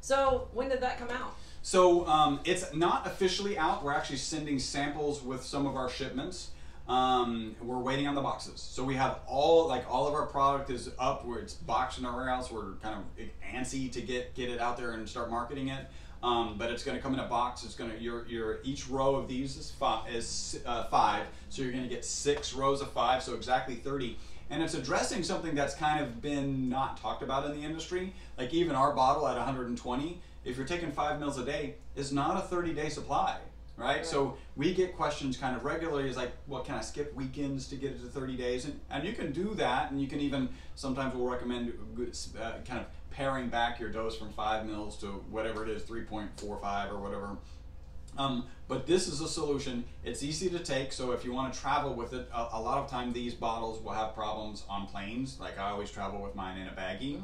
So when did that come out? So it's not officially out. We're actually sending samples with some of our shipments. We're waiting on the boxes. So we have all of our product is up, where it's boxed in our warehouse. We're kind of antsy to get it out there and start marketing it. But it's going to come in a box. It's going to each row of these is 5. So you're going to get 6 rows of 5. So exactly 30. And it's addressing something that's kind of been not talked about in the industry. Like even our bottle at 120, if you're taking 5 mils a day, is not a 30-day supply, right? So we get questions kind of regularly, is like, well, can I skip weekends to get it to 30 days? And you can do that, and you can even, sometimes we'll recommend kind of paring back your dose from 5 mils to whatever it is, 3.45 or whatever. But this is a solution. It's easy to take, so if you want to travel with it, a lot of time these bottles will have problems on planes. Like I always travel with mine in a baggie.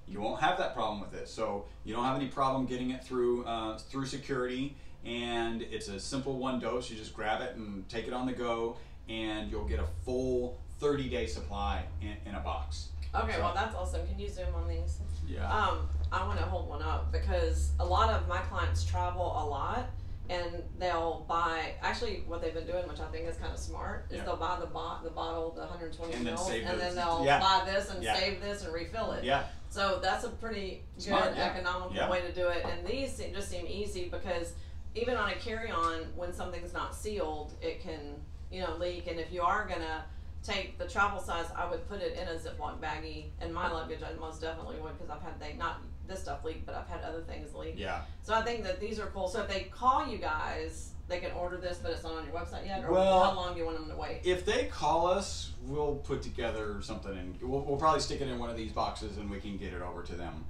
You won't have that problem with this, so you don't have any problem getting it through through security. And it's a simple one dose. You just grab it and take it on the go, and you'll get a full 30-day supply in a box. Okay, so, well that's awesome. Can you zoom on these? Yeah. I want to hold one up because a lot of my clients travel a lot, and they'll buy, actually what they've been doing, which I think is kind of smart, is they'll buy the bottle, the 120 ml, and then they'll buy this and save this and refill it. Yeah. So that's a pretty good economical way to do it. And these just seem easy because even on a carry-on, when something's not sealed, it can, you know, leak. And if you are gonna take the travel size, I would put it in a Ziploc baggie. And my luggage, I most definitely would, because I've had not this stuff leak, but I've had other things leak. Yeah. So I think that these are cool. So if they call you guys, they can order this, but it's not on your website yet? Or how long do you want them to wait? If they call us, we'll put together something, and we'll probably stick it in one of these boxes, and we can get it over to them.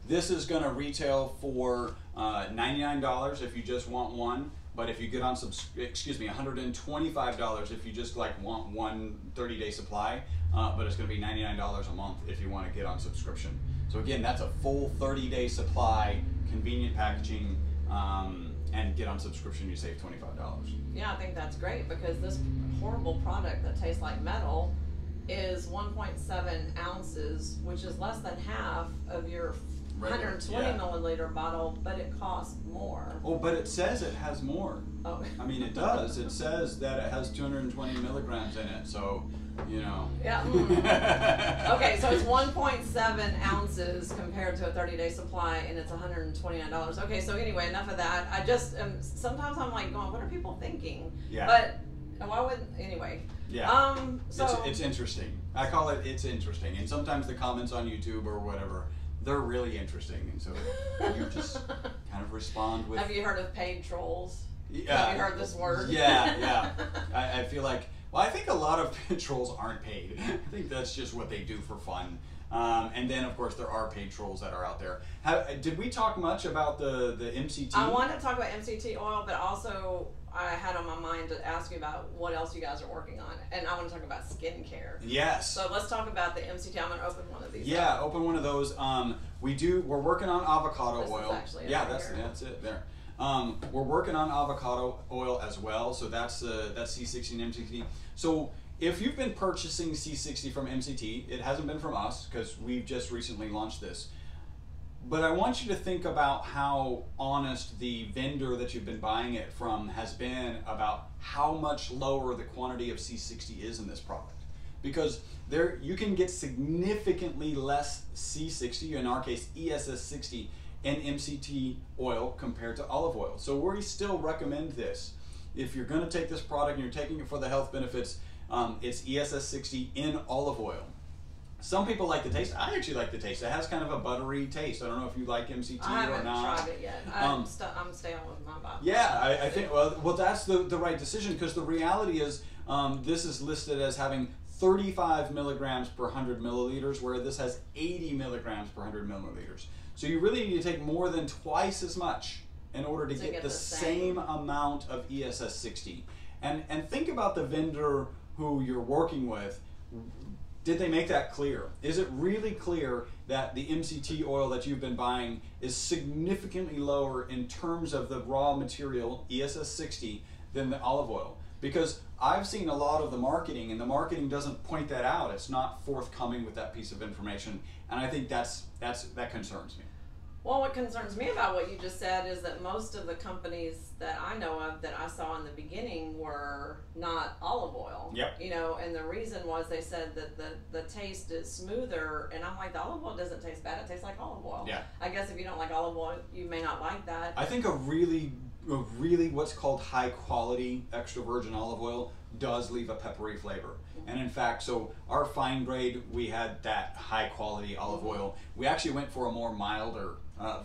This is going to retail for $99 if you just want one, but if you get on $125 if you just like want one 30-day supply, but it's going to be $99 a month if you want to get on subscription. So again, that's a full 30-day supply, convenient packaging, and get on subscription, you save $25. Yeah, I think that's great because this horrible product that tastes like metal is 1.7 ounces, which is less than half of your 120 milliliter bottle, but it costs more. Oh, but it says it has more. Oh. I mean, it does. It says that it has 220 milligrams in it, so, you know. Yeah. Okay, so it's 1.7 ounces compared to a 30-day supply, and it's $129. Okay, so anyway, enough of that. I just, sometimes I'm like going, what are people thinking? Yeah. But why wouldn't, anyway. Yeah. So it's interesting. I call it, it's interesting. And sometimes the comments on YouTube or whatever, they're really interesting. And so you just kind of respond with. Have you heard of paid trolls? Yeah. Have you heard this word? Yeah. I feel like, well, I think a lot of trolls aren't paid. I think that's just what they do for fun. And then, of course, there are paid trolls that are out there. Did we talk much about the MCT? I want to talk about MCT oil, but also I had on my mind to ask you about what else you guys are working on. And I want to talk about skincare. Yes. So let's talk about the MCT. I'm going to open one of these. Yeah, open one of those. We're working on avocado oil. Is actually that's it there. We're working on avocado oil as well. So that's C60 and MCT. So if you've been purchasing C60 from MCT, it hasn't been from us because we've just recently launched this. But I want you to think about how honest the vendor that you've been buying it from has been about how much lower the quantity of C60 is in this product. Because you can get significantly less C60, in our case ESS60, in MCT oil compared to olive oil. So we still recommend this. If you're going to take this product and you're taking it for the health benefits, it's ESS60 in olive oil. Some people like the taste. I actually like the taste. It has kind of a buttery taste. I don't know if you like MCT or not. I haven't tried it yet. I'm staying with my bottle. Yeah, I think, well, that's the right decision, because the reality is this is listed as having 35 milligrams per 100 milliliters, where this has 80 milligrams per 100 milliliters. So you really need to take more than twice as much in order to get the same amount of ESS60. And think about the vendor who you're working with. Did they make that clear? Is it really clear that the MCT oil that you've been buying is significantly lower in terms of the raw material, ESS60, than the olive oil? Because I've seen a lot of the marketing, and the marketing doesn't point that out. It's not forthcoming with that piece of information, and I think that concerns me. Well, what concerns me about what you just said is that most of the companies that I know of that I saw in the beginning were not olive oil. Yep. You know, and the reason was they said that the taste is smoother, and I'm like, the olive oil doesn't taste bad. It tastes like olive oil. Yeah. I guess if you don't like olive oil, you may not like that. I think a really what's called high quality extra virgin olive oil does leave a peppery flavor. And in fact, so our fine grade, we had that high quality olive oil. We actually went for a more milder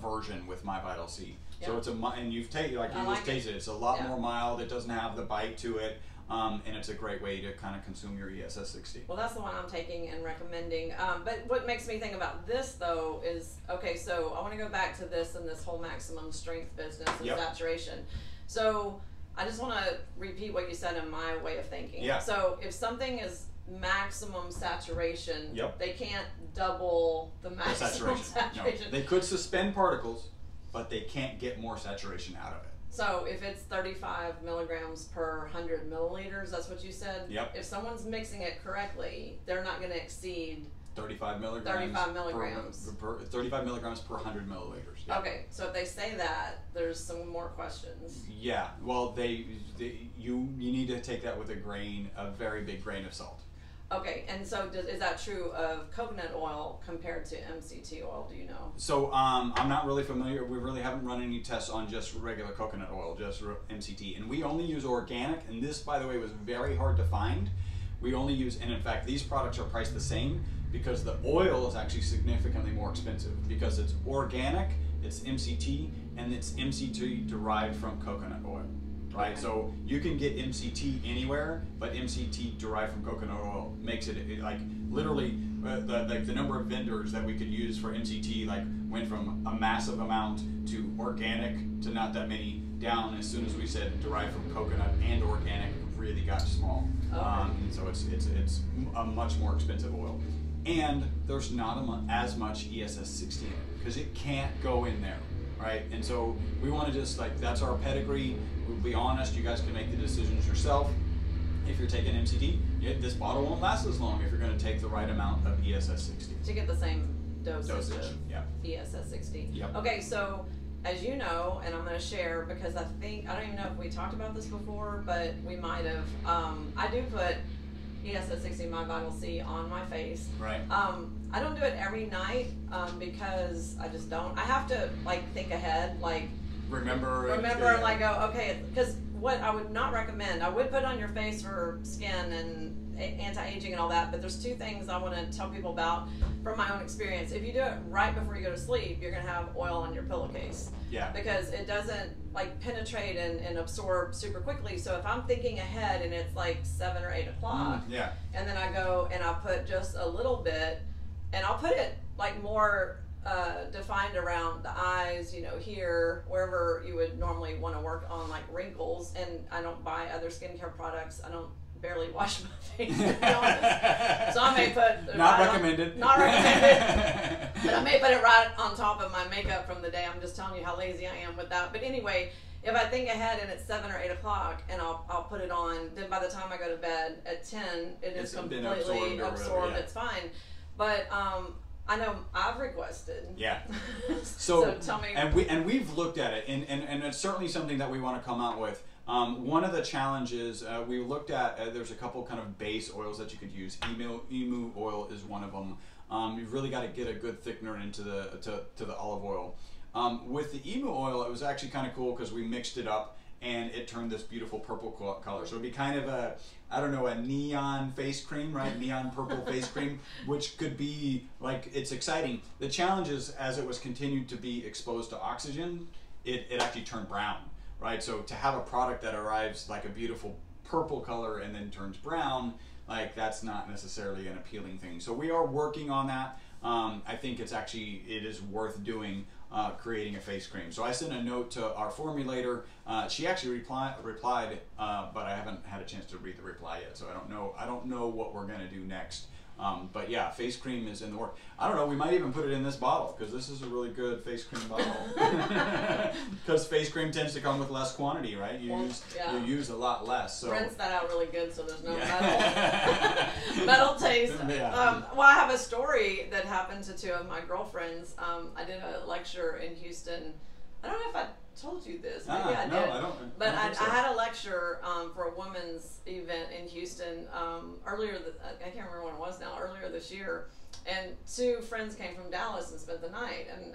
version with My Vital C. So it's and you've tasted, like you just tasted it. It's a lot more mild. It doesn't have the bite to it. and it's a great way to kind of consume your ESS60. Well, that's the one I'm taking and recommending. But what makes me think about this, though, is, okay, so I want to go back to this and this whole maximum strength business and saturation. So I just want to repeat what you said in my way of thinking. Yeah. So if something is maximum saturation, they can't double the maximum saturation. No. They could suspend particles, but they can't get more saturation out of it. So if it's 35 milligrams per 100 milliliters, that's what you said? Yep. If someone's mixing it correctly, they're not going to exceed 35 milligrams. 35 milligrams. Per 35 milligrams per 100 milliliters. Yep. Okay, so if they say that, there's some more questions. Yeah, well, you need to take that with a very big grain of salt. Okay, and so is that true of coconut oil compared to MCT oil, do you know? So I'm not really familiar. We really haven't run any tests on just regular coconut oil, just MCT. And we only use organic, and this, by the way, was very hard to find. We only use, and in fact, these products are priced the same because the oil is actually significantly more expensive because it's organic, it's MCT, and it's MCT derived from coconut oil. Right, so you can get MCT anywhere, but MCT derived from coconut oil makes it like literally the number of vendors that we could use for MCT went from a massive amount to organic to not that many down as soon as we said derived from coconut and organic really got small. And so it's a much more expensive oil, and there's not as much ESS60 in it because it can't go in there. Right, and so we want to just that's our pedigree. We'll be honest. You guys can make the decisions yourself. If you're taking MCT, this bottle won't last as long if you're going to take the right amount of ESS60 to get the same dosage of yeah. ESS60. Yep. Okay, so as you know, and I'm going to share because I don't even know if we talked about this before, but we might have. I do put ESS60 My Vital C on my face. Right. I don't do it every night because I just don't. I have to think ahead, remember, go okay. Because what I would not recommend, I would put on your face for skin and anti-aging and all that. But there's two things I want to tell people about from my own experience. If you do it right before you go to sleep, you're gonna have oil on your pillowcase. Yeah. Because it doesn't penetrate and absorb super quickly. So if I'm thinking ahead and it's 7 or 8 o'clock, and then I go and I put just a little bit, and I'll put it more defined around the eyes, here, wherever you would normally want to work on wrinkles. And I don't buy other skincare products. I don't barely wash my face, to be honest. So I may put not recommended. Not recommended. But I may put it right on top of my makeup from the day. I'm just telling you how lazy I am with that. But anyway, if I think ahead and it's 7 or 8 o'clock and I'll put it on, then by the time I go to bed at 10, it's completely absorbed. It's fine. But I know I've requested. Yeah. So tell me. And we've looked at it, and it's certainly something that we want to come out with. One of the challenges we looked at, there's a couple kind of base oils that you could use. Emu oil is one of them. You've really got to get a good thickener into the olive oil. With the emu oil, it was actually kind of cool because we mixed it up and it turned this beautiful purple color. So it'd be kind of a neon face cream, right? Neon purple face cream, which could be it's exciting. The challenge is as it was continued to be exposed to oxygen, it actually turned brown, right? So to have a product that arrives like a beautiful purple color and then turns brown, that's not necessarily an appealing thing. So we are working on that. I think it is worth doing, creating a face cream. So I sent a note to our formulator. She actually replied, but I haven't had a chance to read the reply yet. So I don't know what we're gonna do next. But yeah, face cream is in the work. I don't know, we might even put it in this bottle because this is a really good face cream bottle. Because face cream tends to come with less quantity, right? You use a lot less. So rinse that out really good so there's no metal taste. Yeah. Well, I have a story that happened to two of my girlfriends. I did a lecture in Houston. I don't know if I told you this. Maybe I did. No, I don't. But I had a lecture for a women's event in Houston earlier. I can't remember when it was now. Earlier this year, and two friends came from Dallas and spent the night, and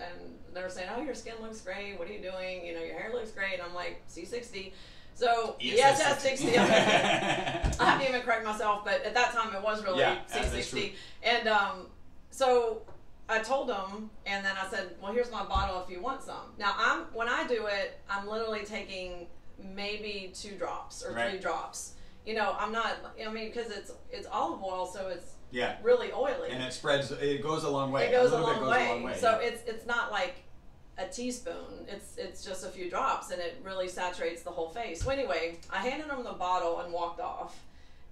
they were saying, "Oh, your skin looks great. What are you doing? Your hair looks great." And I'm like, C60. So ESS60. I have to even correct myself, but at that time it was really C60. And so I told them, and then I said, well, here's my bottle if you want some. Now, when I do it, I'm literally taking maybe 2 drops or 3 drops. you know, I'm not, I mean, because it's olive oil, so it's yeah. really oily. And it spreads, it goes a long way. It goes a a little long bit goes a long way. So it's not like a teaspoon. It's just a few drops, and it really saturates the whole face. So anyway, I handed them the bottle and walked off.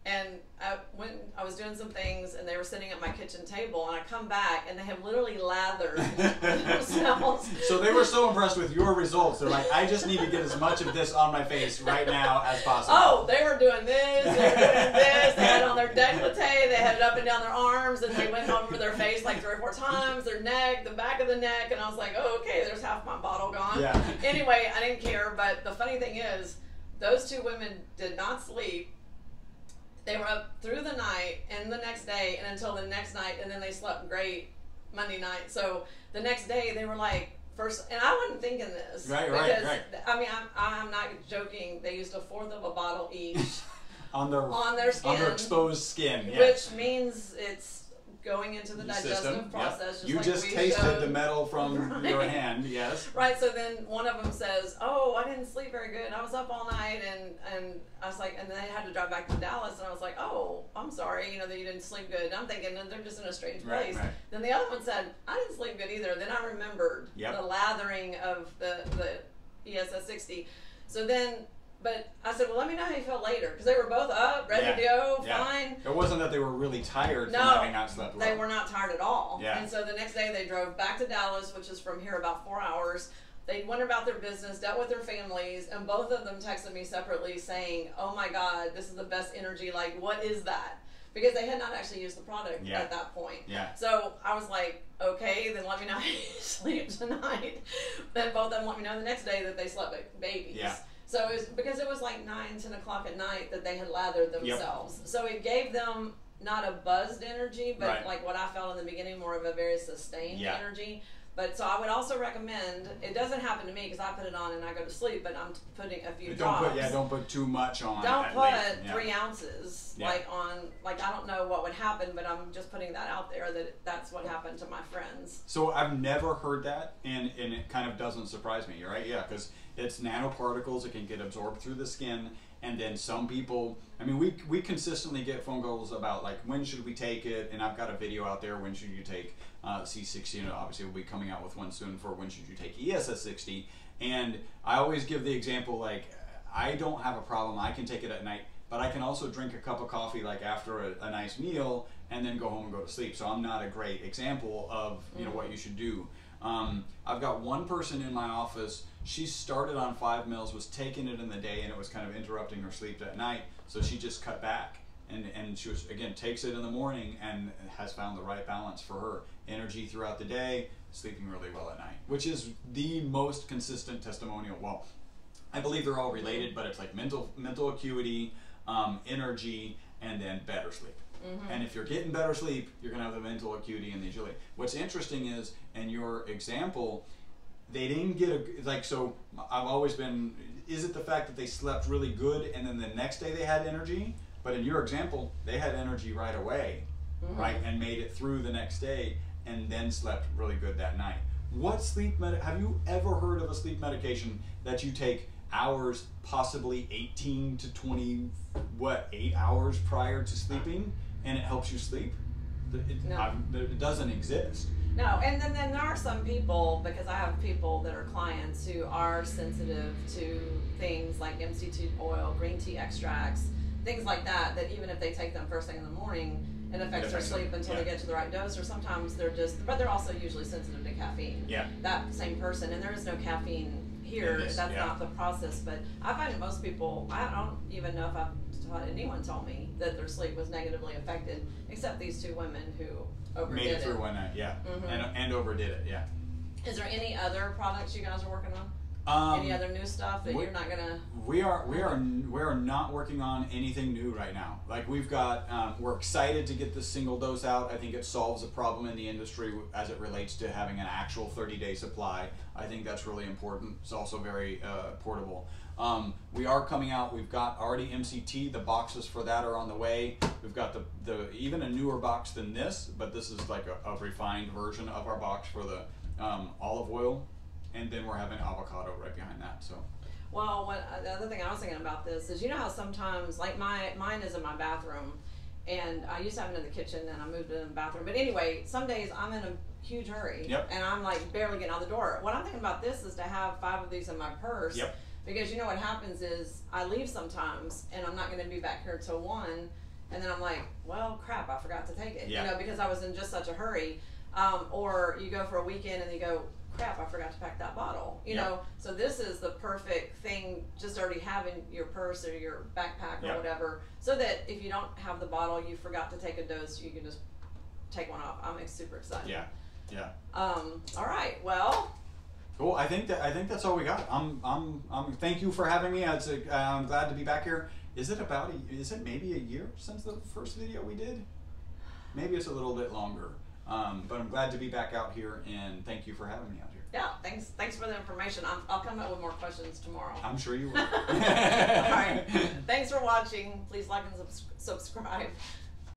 And I was doing some things, and they were sitting at my kitchen table, and I come back, and they have literally lathered themselves. So they were so impressed with your results. They're like, I just need to get as much of this on my face right now as possible. Oh, they were doing this, they were doing this. They had it on their décolleté, they had it up and down their arms, and they went over their face like 3 or 4 times, their neck, the back of the neck, and I was like, oh, okay, there's half my bottle gone. Yeah. Anyway, I didn't care, but the funny thing is, those 2 women did not sleep. They were up through the night and the next day and until the next night, and then they slept great Monday night. So the next day they were like, and I wasn't thinking this. Right. I mean, I'm not joking. They used 1/4 of a bottle each on their skin. On their exposed skin, yeah. Which means it's going into the digestive system. process. Yep. You like just we tasted showed. the metal from Right. your hand, yes. Right, so then one of them says, oh, I didn't sleep very good. I was up all night, and I was like, and then they had to drive back to Dallas, and I was like, oh, I'm sorry, you know, that you didn't sleep good. And I'm thinking that they're just in a strange place. Right. Then the other one said, I didn't sleep good either. Then I remembered the lathering of the ESS60. So then, but I said, well, let me know how you felt later, because they were both up, ready to go, fine. It wasn't that they were really tired from having not slept well. They were not tired at all. Yeah. And so the next day they drove back to Dallas, which is from here about 4 hours. They went about their business, dealt with their families, and both of them texted me separately saying, oh my God, this is the best energy. Like, what is that? Because they had not actually used the product at that point. Yeah. So I was like, okay, then let me know how you sleep tonight. Then both of them let me know the next day that they slept like babies. Yeah. So it was, because it was like 9, 10 o'clock at night that they had lathered themselves. Yep. So it gave them not a buzzed energy, but like what I felt in the beginning, more of a very sustained energy. But so I would also recommend, it doesn't happen to me because I put it on and I go to sleep, but I'm putting a few drops. Don't put too much on. Don't put 3 ounces like I don't know what would happen, but I'm just putting that out there that that's what happened to my friends. So I've never heard that, and it kind of doesn't surprise me, right? Yeah, because it's nanoparticles, it can get absorbed through the skin, and then some people, I mean, we consistently get phone calls about like, when should we take it, and I've got a video out there, when should you take C60, and obviously we'll be coming out with one soon for when should you take ESS60, and I always give the example like, I don't have a problem, I can take it at night, but I can also drink a cup of coffee like after a nice meal and then go home and go to sleep, so I'm not a great example of you know what you should do. I've got one person in my office, she started on 5 mils, was taking it in the day, and it was kind of interrupting her sleep at night, so she just cut back. And she was, again, takes it in the morning and has found the right balance for her. Energy throughout the day, sleeping really well at night, which is the most consistent testimonial. Well, I believe they're all related, but it's like mental acuity, energy, and then better sleep. And if you're getting better sleep, you're going to have the mental acuity and the agility. What's interesting is, in your example, they didn't get like, so I've always been, is it the fact that they slept really good and then the next day they had energy? But in your example, they had energy right away, right, and made it through the next day and then slept really good that night. What sleep have you ever heard of a sleep medication that you take hours, possibly 18 to 8 hours prior to sleeping, and it helps you sleep? It doesn't exist. No, and then there are some people, because I have people that are clients who are sensitive to things like MCT oil, green tea extracts, things like that, that even if they take them first thing in the morning, it affects their sleep until they get to the right dose, or sometimes they're just, but they're also usually sensitive to caffeine. Yeah. That same person, and there is no caffeine here, that's not the process, but I find most people, I don't even know if anyone told me that their sleep was negatively affected, except these 2 women who overdid it. Made it through one night, and overdid it, Is there any other products you guys are working on? Any other new stuff that you're not gonna? We are not working on anything new right now. Like we've got, we're excited to get this single dose out. I think it solves a problem in the industry as it relates to having an actual 30-day supply. I think that's really important. It's also very portable. We are coming out. We've got already MCT. The boxes for that are on the way. We've got the even a newer box than this, but this is like a refined version of our box for the olive oil. And then we're having avocado right behind that. So, Well, the other thing I was thinking about this is, you know how sometimes, like mine is in my bathroom, and I used to have it in the kitchen, and I moved it in the bathroom. But anyway, some days I'm in a huge hurry, and I'm like barely getting out the door. What I'm thinking about this is to have 5 of these in my purse, because you know what happens is I leave sometimes, and I'm not going to be back here till 1, and then I'm like, well, crap, I forgot to take it, you know, because I was in just such a hurry. Or you go for a weekend and you go, crap, I forgot to pack that bottle, you know. So this is the perfect thing, just already having your purse or your backpack or whatever, so that if you don't have the bottle, you forgot to take a dose, you can just take one off. I'm super excited. All right, well, cool. I think that's all we got. Thank you for having me. I'm glad to be back here. Is it maybe a year since the first video we did? Maybe it's a little bit longer. But I'm glad to be back out here, and thank you for having me out here. Yeah, thanks for the information. I'll come up with more questions tomorrow. I'm sure you will. All right. Thanks for watching. Please like and subscribe.